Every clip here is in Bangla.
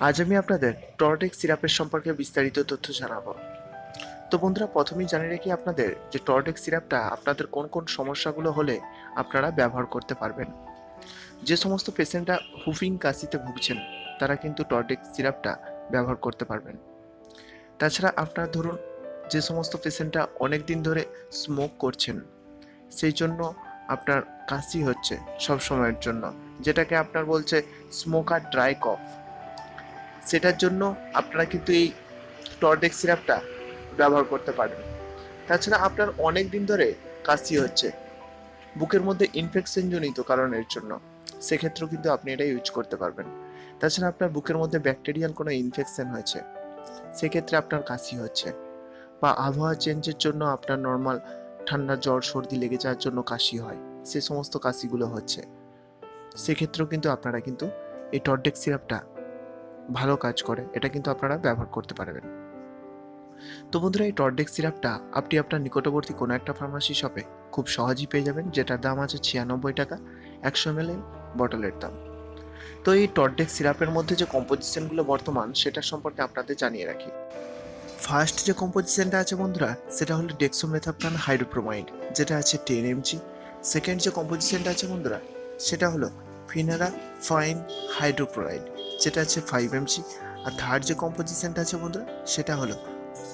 আজ আমি আপনাদের টর্টেক্স সিরাপের সম্পর্কে বিস্তারিত তথ্য জানাবো। তো বন্ধুরা, প্রথমেই জানিয়ে রাখি আপনাদের যে টর্টেক্স সিরাপটা আপনাদের কোন কোন সমস্যাগুলো হলে আপনারা ব্যবহার করতে পারবেন। যে সমস্ত পেশেন্টরা হুফিং কাশিতে ভুগছেন তারা কিন্তু টর্টেক্স সিরাপটা ব্যবহার করতে পারবেন। তাছাড়া আপনারা ধরুন যে সমস্ত পেশেন্টরা অনেক দিন ধরে স্মোক করছেন, সেই জন্য আপনার কাশি হচ্ছে সব সময়ের জন্য, যেটাকে আপনার বলছে স্মোকার ড্রাই কফ, সেটার জন্য আপনারা কিন্তু এই টর্টেক্স সিরাপটা ব্যবহার করতে পারবেন। তাছাড়া আপনার অনেক দিন ধরে কাশি হচ্ছে বুকের মধ্যে ইনফেকশন জনিত কারণের জন্য, সেক্ষেত্রেও কিন্তু আপনি এটা ইউজ করতে পারবেন। তাছাড়া আপনার বুকের মধ্যে ব্যাকটেরিয়াল কোনো ইনফেকশন হয়েছে, সেক্ষেত্রে আপনার কাশি হচ্ছে, বা আবহাওয়া চেঞ্জের জন্য আপনার নর্মাল ঠান্ডা জ্বর সর্দি লেগে যাওয়ার জন্য কাশি হয়, সে সমস্ত কাশিগুলো হচ্ছে, সেক্ষেত্রেও কিন্তু আপনারা কিন্তু এই টর্টেক্স সিরাপটা ভালো কাজ করে, এটা কিন্তু আপনারা ব্যবহার করতে পারবেন। তো বন্ধুরা, এই টর্টেক্স সিরাপটা আপনি আপনার নিকটবর্তী কোনো একটা ফার্মাসি শপে খুব সহজেই পেয়ে যাবেন, যেটার দাম আছে 96 টাকা 100 ml বটলের দাম। তো এই টর্টেক্স সিরাপের মধ্যে যে কম্পোজিশনগুলো বর্তমান সেটার সম্পর্কে আপনাদের জানিয়ে রাখি। ফার্স্ট যে কম্পোজিশনটা আছে বন্ধুরা, সেটা হলো ডেক্সোমেথাপ্টান হাইড্রোপ্রোমাইড, যেটা আছে 10 mg। সেকেন্ড যে কম্পোজিশনটা আছে বন্ধুরা, সেটা হলো ফিনারা ফাইন হাইড্রোক্লোরাইড, যেটা আছে 5 mg। আর থার্ড যে কম্পোজিশনটা আছে বন্ধুরা, সেটা হলো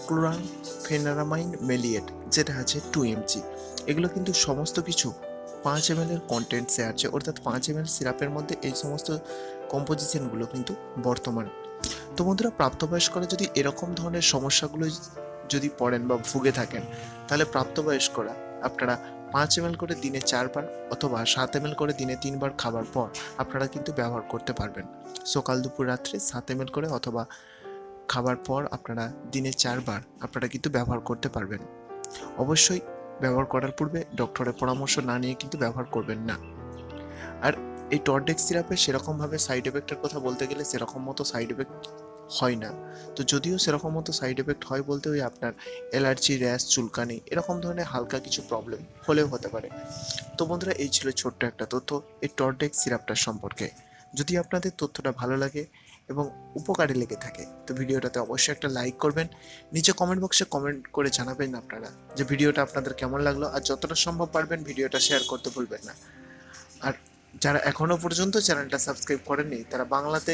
ক্লোরান ফেনারামাইন মেলিয়েট, যেটা আছে 2 mg। এগুলো কিন্তু সমস্ত কিছু 5 ml এর কন্টেন্টসে আছে, অর্থাৎ 5 ml সিরাপের মধ্যে এই সমস্ত কম্পোজিশনগুলো কিন্তু বর্তমান। তো বন্ধুরা, প্রাপ্তবয়স্করা যদি এরকম ধরনের সমস্যাগুলো যদি পড়েন বা ভুগে থাকেন, তাহলে প্রাপ্তবয়স্করা আপনারা 5 ml করে দিনে 4 বার অথবা 7 ml করে দিনে 3 বার খাবার পর আপনারা কিন্তু ব্যবহার করতে পারবেন। সকাল দুপুর রাত্রে 7 ml করে, অথবা খাবার পর আপনারা দিনে 4 বার আপনারা কিন্তু ব্যবহার করতে পারবেন। অবশ্যই ব্যবহার করার পূর্বে ডক্টরের পরামর্শ না নিয়ে কিন্তু ব্যবহার করবেন না। আর এই টর্টেক্স সিরাপে সেরকমভাবে সাইড এফেক্টের কথা বলতে গেলে সেরকম মতো সাইড এফেক্ট হয় না। তো যদিও সেরকম মতো সাইড এফেক্ট হয় বলতে ওই আপনার অ্যালার্জি, র্যাশ, চুলকানি এরকম ধরনের হালকা কিছু প্রবলেম হলেও হতে পারে। তো বন্ধুরা, এই ছিল ছোট্ট একটা তথ্য এই টর্টেক্স সিরাপটার সম্পর্কে। যদি আপনাদের তথ্যটা ভালো লাগে এবং উপকারী লেগে থাকে তো ভিডিওটাতে অবশ্যই একটা লাইক করবেন। নিচে কমেন্ট বক্সে কমেন্ট করে জানাবেন আপনারা যে ভিডিওটা আপনাদের কেমন লাগলো, আর যতটা সম্ভব পারবেন ভিডিওটা শেয়ার করতে ভুলবেন না। আর যারা এখনও পর্যন্ত চ্যানেলটা সাবস্ক্রাইব করেননি, তারা বাংলাতে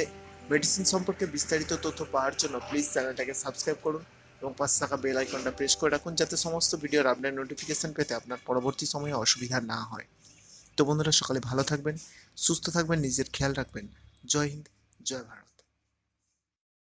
মেডিসিন সম্পর্কে বিস্তারিত তথ্য পাওয়ার জন্য প্লিজ চ্যানেলটাকে সাবস্ক্রাইব করুন এবং পাশে থাকা বেল আইকনটা প্রেস করে রাখুন, যাতে সমস্ত ভিডিওর আপনার নোটিফিকেশন পেতে আপনার পরবর্তী সময়ে অসুবিধা না হয়। তো বন্ধুরা, সকালে ভালো থাকবেন, সুস্থ থাকবেন, নিজের খেয়াল রাখবেন। জয় হিন্দ, জয় ভারত।